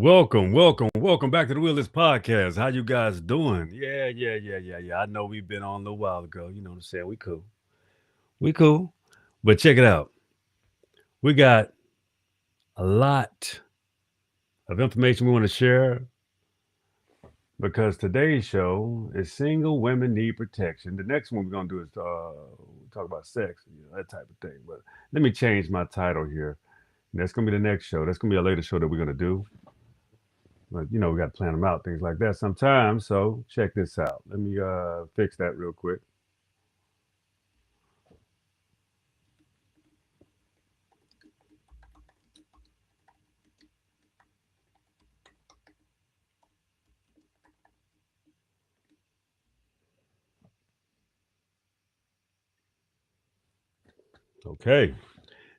Welcome back to the Willis Podcast. How you guys doing? Yeah. I know we've been on a little while ago. You know what I'm saying? We cool. But check it out. We got a lot of information we want to share because today's show is Single Women Need Protection. The next one we're gonna do is talk about sex, that type of thing. But let me change my title here. That's gonna be the next show. That's gonna be a later show that we're gonna do. But we got to plan them out, things like that sometimes. So check this out. Let me fix that real quick. Okay.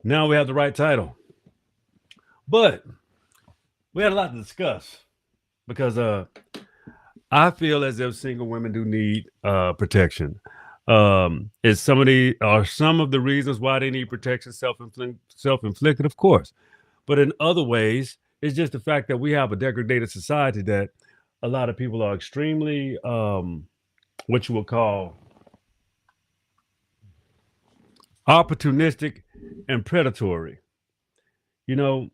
Now we have the right title. But we had a lot to discuss because I feel as if single women do need protection. Is some of the reasons why they need protection self-inflicted, of course, but in other ways, it's just the fact that we have a degraded society that a lot of people are extremely what you would call opportunistic and predatory.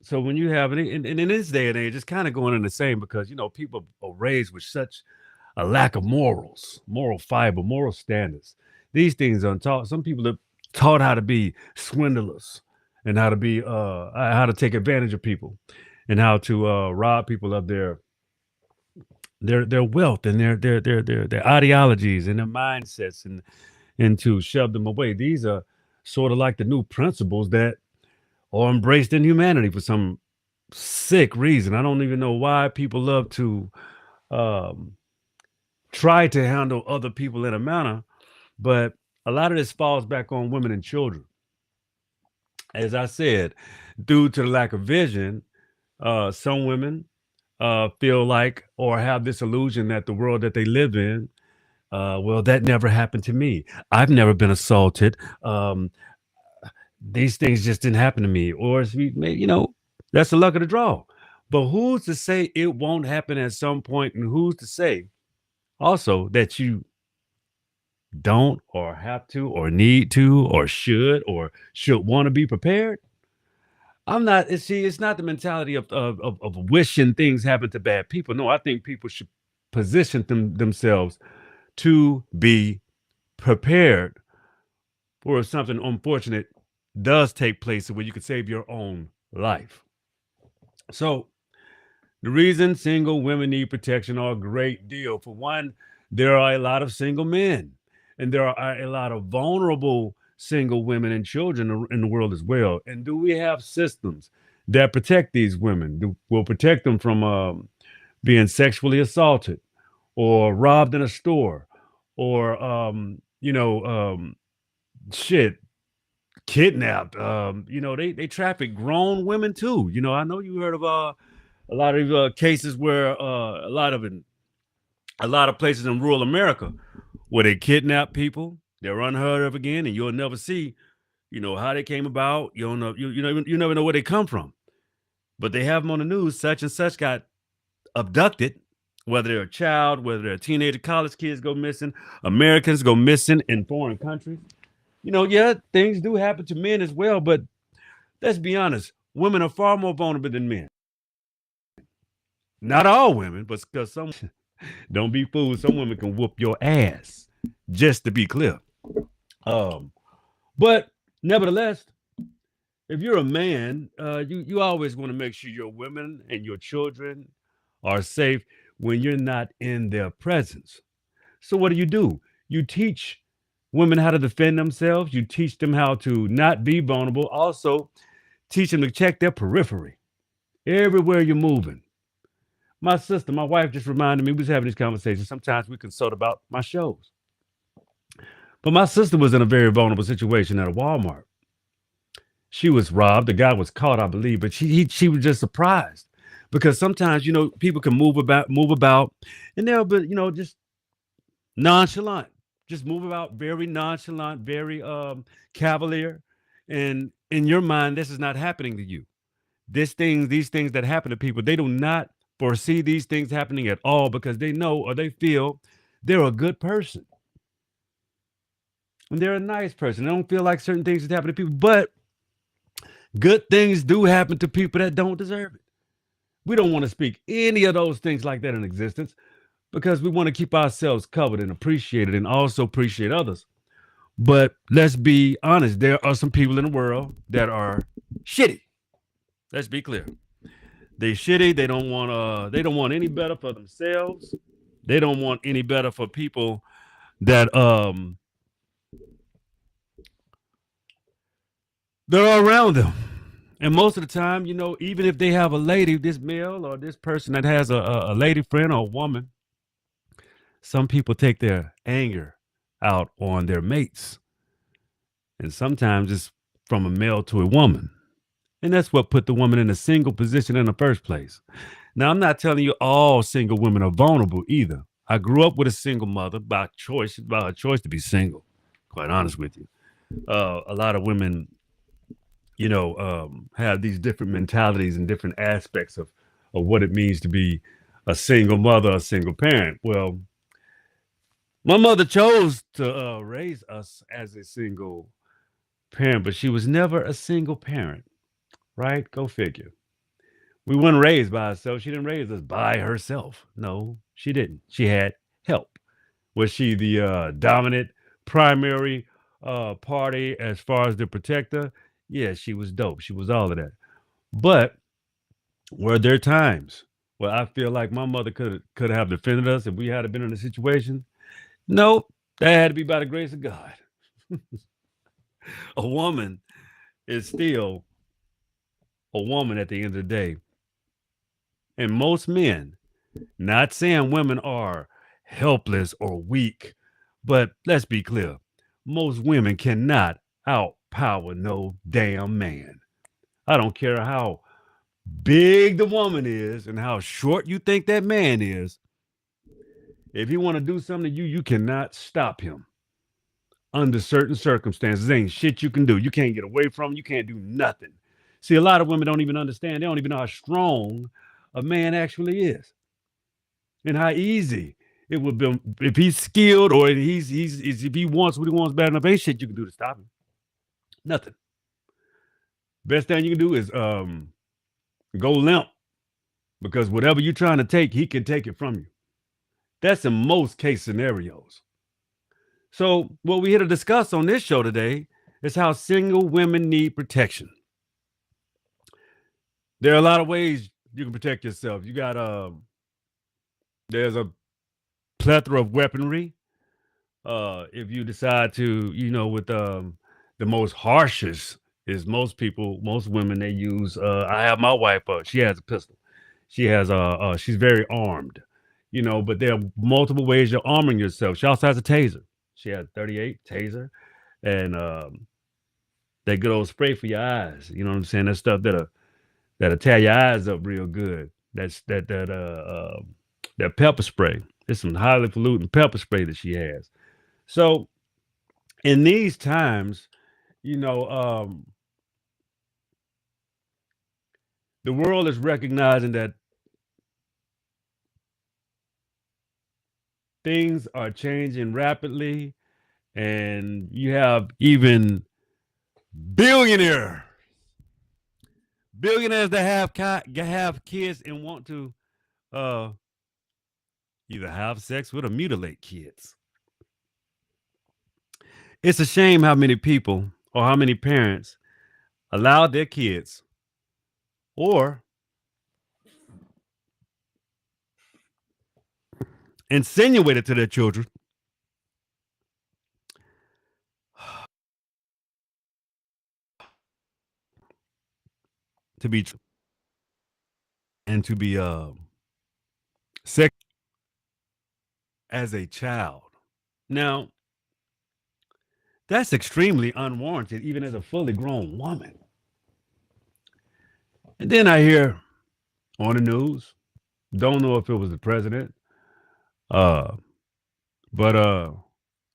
So when you have it, and in this day and age, it's kind of going in the same because people are raised with such a lack of morals, moral fiber, moral standards. These things are taught. Some people are taught how to be swindlers and how to take advantage of people and how to rob people of their wealth and their ideologies and their mindsets and to shove them away. These are sort of like the new principles that are embraced in humanity for some sick reason. I don't even know why people love to um, try to handle other people in a manner, but a lot of this falls back on women and children. As I said, due to the lack of vision, some women feel like or have this illusion that the world that they live in, well, that never happened to me. I've never been assaulted. These things just didn't happen to me. Or, that's the luck of the draw. But who's to say it won't happen at some point? And who's to say also that you don't or have to or need to or should want to be prepared? I'm not. See, it's not the mentality of wishing things happen to bad people. No, I think people should position themselves to be prepared for if something unfortunate does take place where you could save your own life. So the reason single women need protection are a great deal. For one, there are a lot of single men, and there are a lot of vulnerable single women and children in the world as well. And do we have systems that protect these women? Will protect them from being sexually assaulted, or robbed in a store, or shit, kidnapped. They traffic grown women too. I know you heard of a lot of cases where a lot of places in rural America where they kidnap people, they're unheard of again, and you'll never see, how they came about. You don't know, you never know where they come from, but they have them on the news. Such and such got abducted. Whether they're a child, whether they're a teenager, college kids go missing, Americans go missing in foreign countries. Yeah, things do happen to men as well, but let's be honest, women are far more vulnerable than men. Not all women, but because some don't be fooled, some women can whoop your ass. Just to be clear. Um, but nevertheless, if you're a man, you always want to make sure your women and your children are safe when you're not in their presence. So what do? You teach women how to defend themselves. You teach them how to not be vulnerable. Also, teach them to check their periphery everywhere you're moving. My sister, my wife just reminded me, we was having this conversation. Sometimes we consult about my shows. But my sister was in a very vulnerable situation at a Walmart. She was robbed. The guy was caught, I believe, but she was just surprised because sometimes people can move about, and they'll be just nonchalant, just move about very nonchalant, very cavalier, and in your mind, this is not happening to you. These things that happen to people, they do not foresee these things happening at all because they know or they feel they're a good person and they're a nice person. They don't feel like certain things that happen to people, but good things do happen to people that don't deserve it. We don't want to speak any of those things like that in existence because we want to keep ourselves covered and appreciated and also appreciate others. But let's be honest, there are some people in the world that are shitty. Let's be clear. They shitty. They don't want any better for themselves. They don't want any better for people that that are around them. And most of the time, even if they have a lady, this male or this person that has a lady friend or a woman, some people take their anger out on their mates. And sometimes it's from a male to a woman. And that's what put the woman in a single position in the first place. Now, I'm not telling you all single women are vulnerable either. I grew up with a single mother by choice. It's by a choice to be single, quite honest with you. A lot of women, have these different mentalities and different aspects of what it means to be a single mother, a single parent. Well, my mother chose to raise us as a single parent, but she was never a single parent, right? Go figure. We weren't raised by herself. She didn't raise us by herself. No, she didn't. She had help. Was she the dominant primary party as far as the protector? Yeah, she was dope. She was all of that. But were there times where I feel like my mother could have defended us if we had been in a situation? No, that had to be by the grace of God. A woman is still a woman at the end of the day. And most men, not saying women are helpless or weak, but let's be clear. Most women cannot outpower no damn man. I don't care how big the woman is and how short you think that man is. If he want to do something to you, you cannot stop him under certain circumstances. There ain't shit you can do. You can't get away from him. You can't do nothing. See, a lot of women don't even understand. They don't even know how strong a man actually is and how easy it would be if he's skilled or if he wants what he wants bad enough. Ain't shit you can do to stop him. Nothing. Best thing you can do is go limp because whatever you're trying to take, he can take it from you. That's in most case scenarios. So what we're here to discuss on this show today is how single women need protection. There are a lot of ways you can protect yourself. You got there's a plethora of weaponry. If you decide to, with the most harshest is most women they use. I have my wife. She has a pistol. She has she's very armed. But there are multiple ways you're arming yourself. She also has a taser. She has a 38 taser, and that good old spray for your eyes. You know what I'm saying? That stuff that'll tear your eyes up real good. That pepper spray. It's some highly polluting pepper spray that she has. So in these times, the world is recognizing that things are changing rapidly, and you have even billionaires that have kids and want to uh, either have sex with or mutilate kids. It's a shame how many people or how many parents allow their kids or insinuated to their children to be and to be sex as a child. Now, that's extremely unwarranted, even as a fully grown woman. And then I hear on the news, don't know if it was the president, uh, but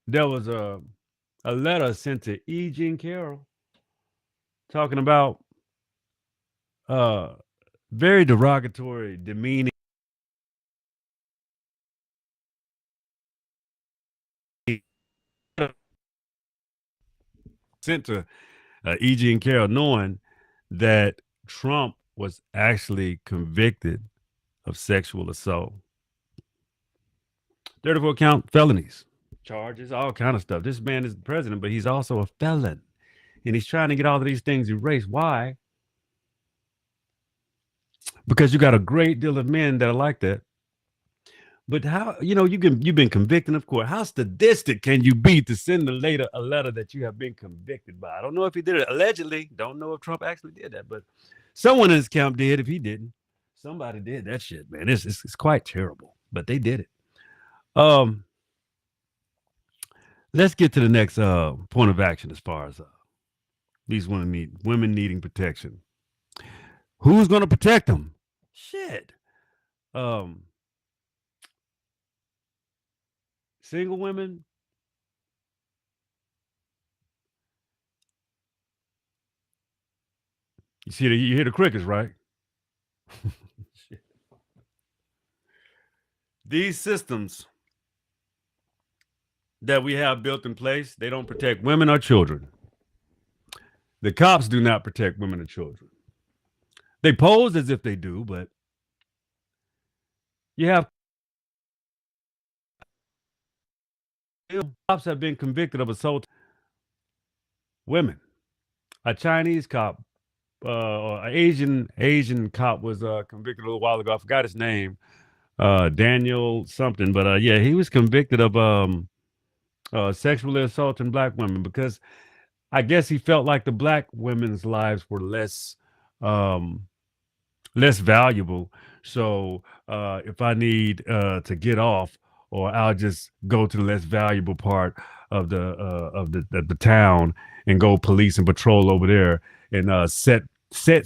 there was a letter sent to E. Jean Carroll talking about uh, very derogatory, demeaning sent to E.G. and Carroll, knowing that Trump was actually convicted of sexual assault, 34 count felonies, charges, all kind of stuff. This man is the president, but he's also a felon, and he's trying to get all of these things erased. Why? Because you got a great deal of men that are like that. But how, you've been convicted of court. How sadistic can you be to send a letter that you have been convicted by? I don't know if he did it allegedly. Don't know if Trump actually did that, but someone in his camp did. If he didn't, somebody did that shit, man. It's quite terrible, but they did it. Let's get to the next point of action as far as these women needing protection. Who's going to protect them? Shit. Single women. You hear the crickets, right? These systems that we have built in place, they don't protect women or children. The cops do not protect women or children. They pose as if they do, but you have cops have been convicted of assault women. A Chinese cop, or an Asian cop was convicted a little while ago. I forgot his name, Daniel something, but yeah, he was convicted of sexually assaulting black women because I guess he felt like the black women's lives were less valuable. So if I need to get off, or I'll just go to the less valuable part of the town and go police and patrol over there and set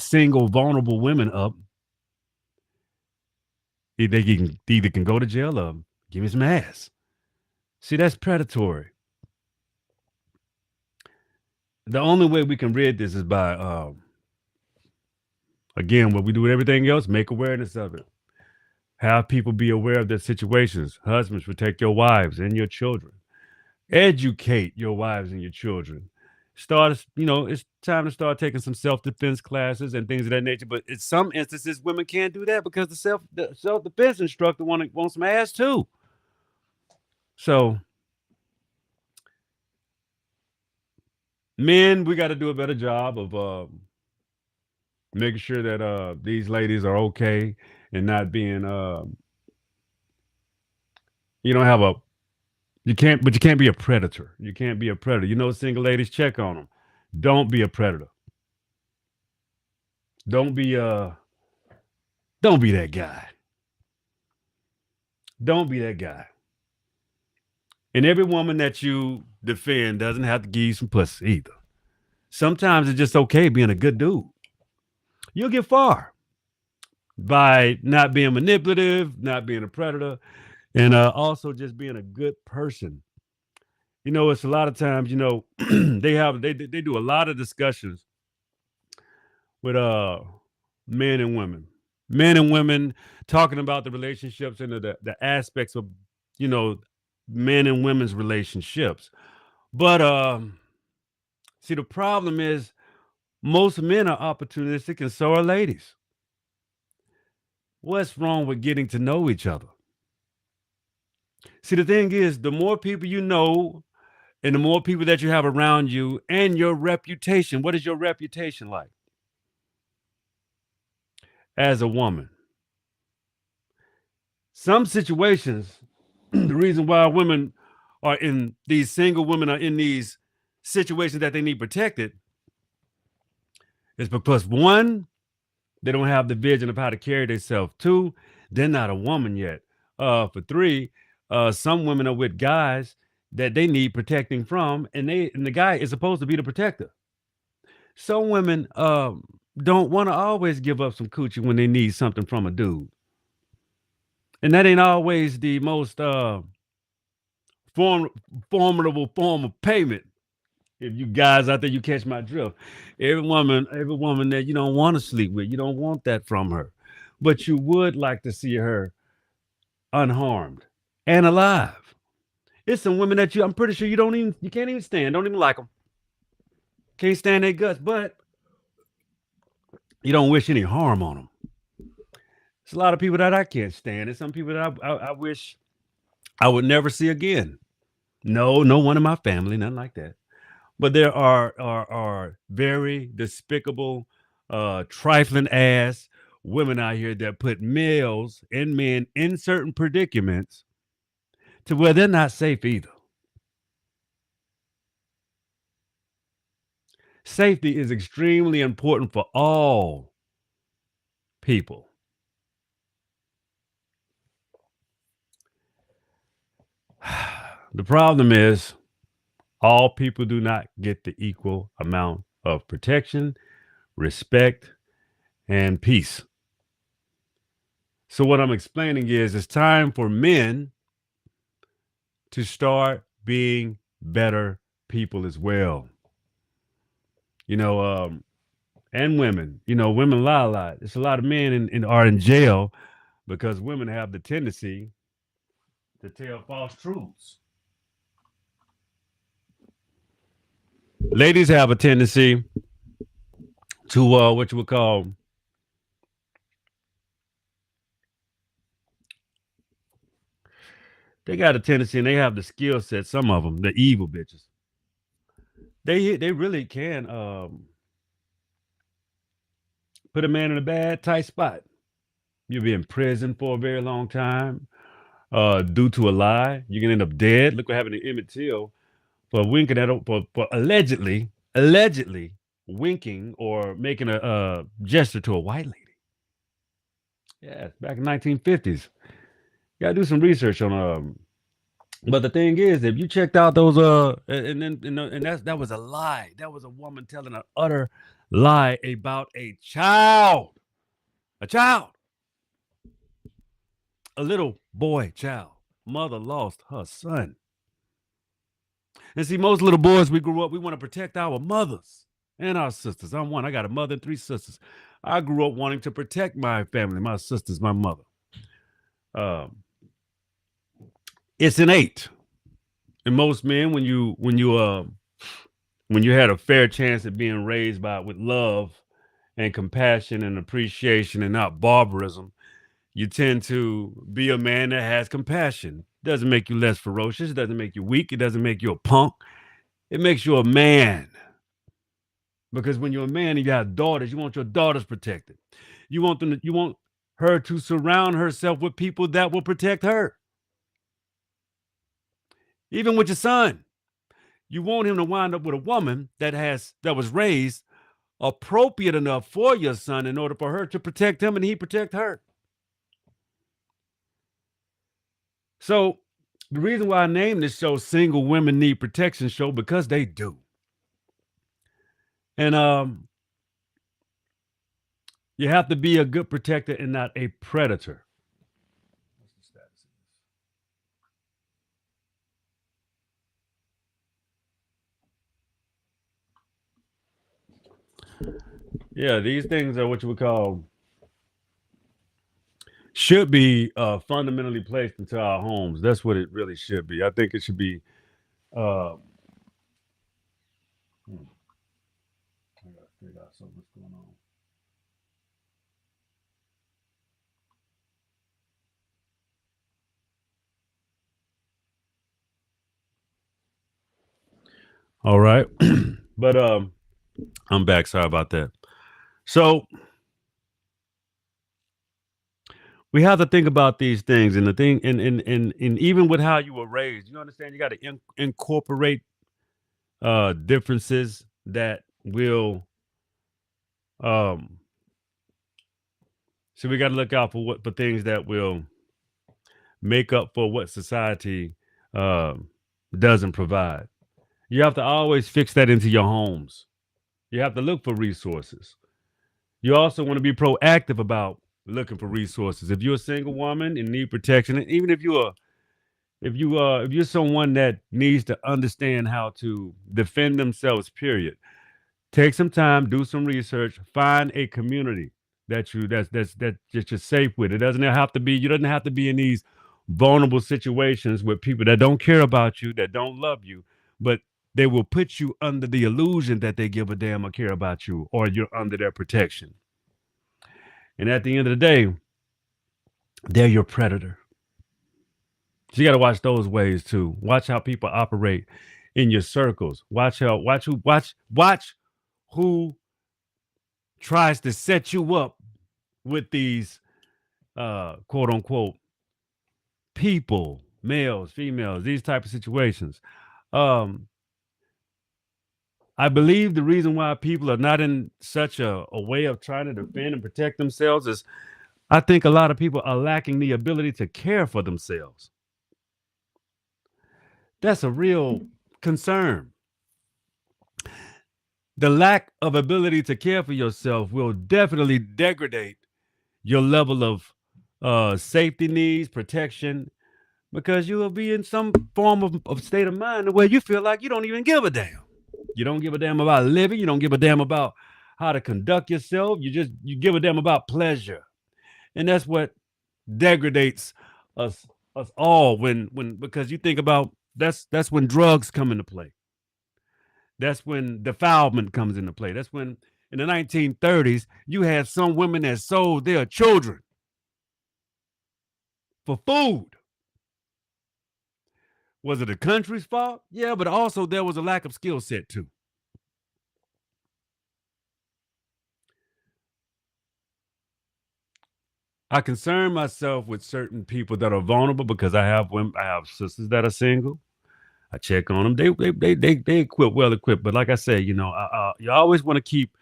single vulnerable women up. They either can go to jail or give me some ass. See, that's predatory. The only way we can rid this is by, again, what we do with everything else, make awareness of it. Have people be aware of their situations. Husbands, protect your wives and your children. Educate your wives and your children. It's time to start taking some self-defense classes and things of that nature. But in some instances, women can't do that because the self-defense instructor wants some ass too. So, men, we got to do a better job of making sure that these ladies are okay and not being you can't be a predator. You can't be a predator. Single ladies, check on them. Don't be a predator. Don't be that guy. Don't be that guy. And every woman that you defend doesn't have to give you some pussy either. Sometimes it's just okay being a good dude. You'll get far by not being manipulative, not being a predator, and also just being a good person. It's a lot of times, they do a lot of discussions with men and women. Men and women talking about the relationships and the aspects of, men and women's relationships. But see, the problem is most men are opportunistic and so are ladies. What's wrong with getting to know each other? See, the thing is, the more people you know and the more people that you have around you and your reputation, what is your reputation like as a woman? Some situations, the reason why single women are in these situations that they need protected is because, one, they don't have the vision of how to carry themselves. Two, they're not a woman yet. For three, some women are with guys that they need protecting from, and the guy is supposed to be the protector. Some women don't want to always give up some coochie when they need something from a dude. And that ain't always the most formidable form of payment. If you guys out there, you catch my drift. Every woman that you don't want to sleep with, you don't want that from her. But you would like to see her unharmed and alive. It's some women that I'm pretty sure you can't even stand, don't even like them. Can't stand their guts, but you don't wish any harm on them. There's a lot of people that I can't stand. There's some people that I wish I would never see again. No, no one in my family, nothing like that. But there are very despicable, trifling ass women out here that put males and men in certain predicaments to where they're not safe either. Safety is extremely important for all people. The problem is all people do not get the equal amount of protection, respect, and peace. So what I'm explaining is it's time for men to start being better people as well. You know, and women. You know, women lie a lot. There's a lot of men are in jail because women have the tendency to tell false truths. Ladies have a tendency to what you would call they got a tendency and they have the skill set. Some of them, the evil bitches, they really can put a man in a bad tight spot. You'll be in prison for a very long time due to a lie. You can end up dead. Look what happened to Emmett Till for winking at for allegedly winking or making a gesture to a white lady. Yeah, back in 1950s. You gotta do some research on but the thing is, if you checked out those and then and that was a lie. That was a woman telling an utter lie about a child. A child. A little boy child. Mother lost her son. And see, most little boys we grew up, we want to protect our mothers and our sisters. I'm one. I got a mother and 3 sisters. I grew up wanting to protect my family, my sisters, my mother. It's innate. And most men, when you had a fair chance at being raised with love and compassion and appreciation and not barbarism, you tend to be a man that has compassion. Doesn't make you less ferocious. It doesn't make you weak. It doesn't make you a punk. It makes you a man. Because when you're a man and you have daughters, you want your daughters protected. You want her to surround herself with people that will protect her. Even with your son, you want him to wind up with a woman that was raised appropriate enough for your son in order for her to protect him and he protect her. So the reason why I named this show Single Women Need Protection Show, because they do. And you have to be a good protector and not a predator. What's the status of this? Yeah, these things are what you would call should be fundamentally placed into our homes. That's what it really should be. I think it should be. I gotta figure out something what's going on. All right, but I'm back. Sorry about that. So we have to think about these things, and the thing, and even with how you were raised, you understand. You got to incorporate differences that will. Um, so we got to look out for things that will make up for what society doesn't provide. You have to always fix that into your homes. You have to look for resources. You also want to be proactive about looking for resources. If you're a single woman and need protection, and even if you're someone that needs to understand how to defend themselves, period, take some time, do some research, find a community that you're safe with. It doesn't have to be. You doesn't have to be in these vulnerable situations with people that don't care about you, that don't love you, but they will put you under the illusion that they give a damn or care about you, or you're under their protection. And at the end of the day, they're your predator. So you got to watch those ways too. Watch how people operate in your circles. Watch who tries to set you up with these quote unquote people, males, females, these type of situations. Um, I believe the reason why people are not in such a way of trying to defend and protect themselves is I think a lot of people are lacking the ability to care for themselves. That's a real concern. The lack of ability to care for yourself will definitely degrade your level of safety needs, protection, because you will be in some form of state of mind where you feel like you don't even give a damn. You don't give a damn about living. You don't give a damn about how to conduct yourself. You give a damn about pleasure, and that's what degrades us all when because you think about that's when drugs come into play. That's when defilement comes into play. That's when in the 1930s you had some women that sold their children for food. Was it the country's fault? Yeah, but also there was a lack of skill set too. I concern myself with certain people that are vulnerable because I have sisters that are single. I check on them. They equip well equipped. But like I said, you always want to keep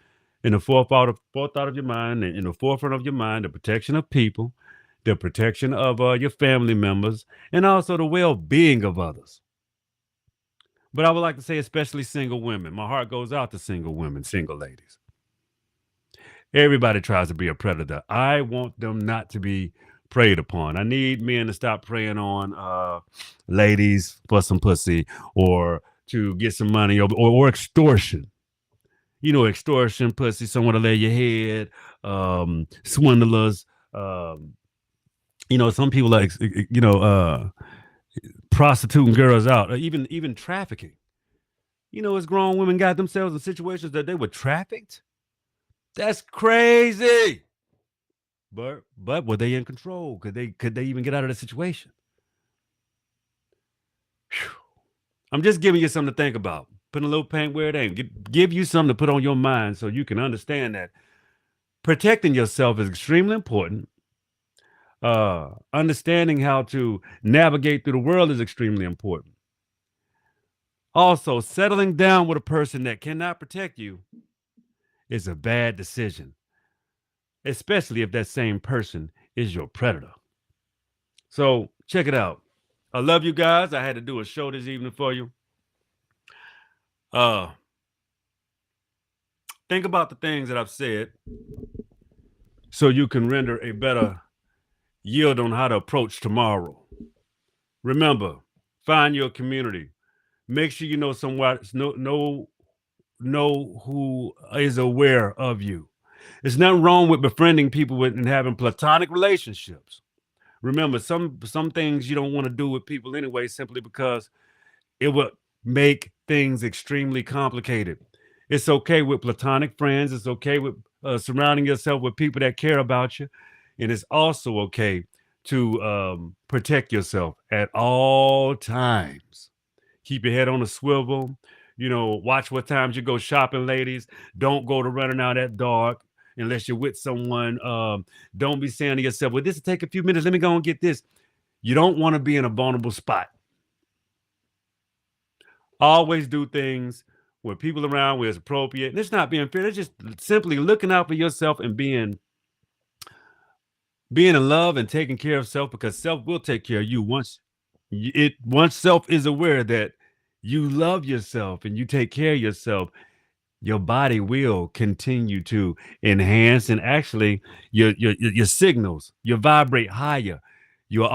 in the forethought of your mind, and in the forefront of your mind, the protection of people, the protection of your family members, and also the well-being of others. But I would like to say, especially single women. My heart goes out to single women, single ladies. Everybody tries to be a predator. I want them not to be preyed upon. I need men to stop preying on ladies for some pussy or to get some money or extortion. Extortion, pussy, someone to lay your head, swindlers. Some people like, prostituting girls out, or even trafficking. As grown women got themselves in situations that they were trafficked. That's crazy. But were they in control? Could they even get out of the situation? Whew. I'm just giving you something to think about. Putting a little paint where it ain't. Give you something to put on your mind so you can understand that protecting yourself is extremely important. Understanding how to navigate through the world is extremely important. Also, settling down with a person that cannot protect you is a bad decision, especially if that same person is your predator. So check it out. I love you guys. I had to do a show this evening for you. Think about the things that I've said so you can render a better yield on how to approach tomorrow. Remember, find your community. Make sure you know someone know who is aware of you. There's nothing wrong with befriending people and having platonic relationships. Remember, some things you don't want to do with people anyway, simply because it would make things extremely complicated. It's okay with platonic friends. It's okay with surrounding yourself with people that care about you. And it's also okay to protect yourself at all times. Keep your head on a swivel. Watch what times you go shopping, ladies. Don't go to running out at dark unless you're with someone. Don't be saying to yourself, well, this will take a few minutes. Let me go and get this. You don't want to be in a vulnerable spot. Always do things where people around where it's appropriate. And it's not being fair. It's just simply looking out for yourself and being in love and taking care of self, because self will take care of you once self is aware that you love yourself and you take care of yourself. Your body will continue to enhance, and actually your signals, you vibrate higher. You'll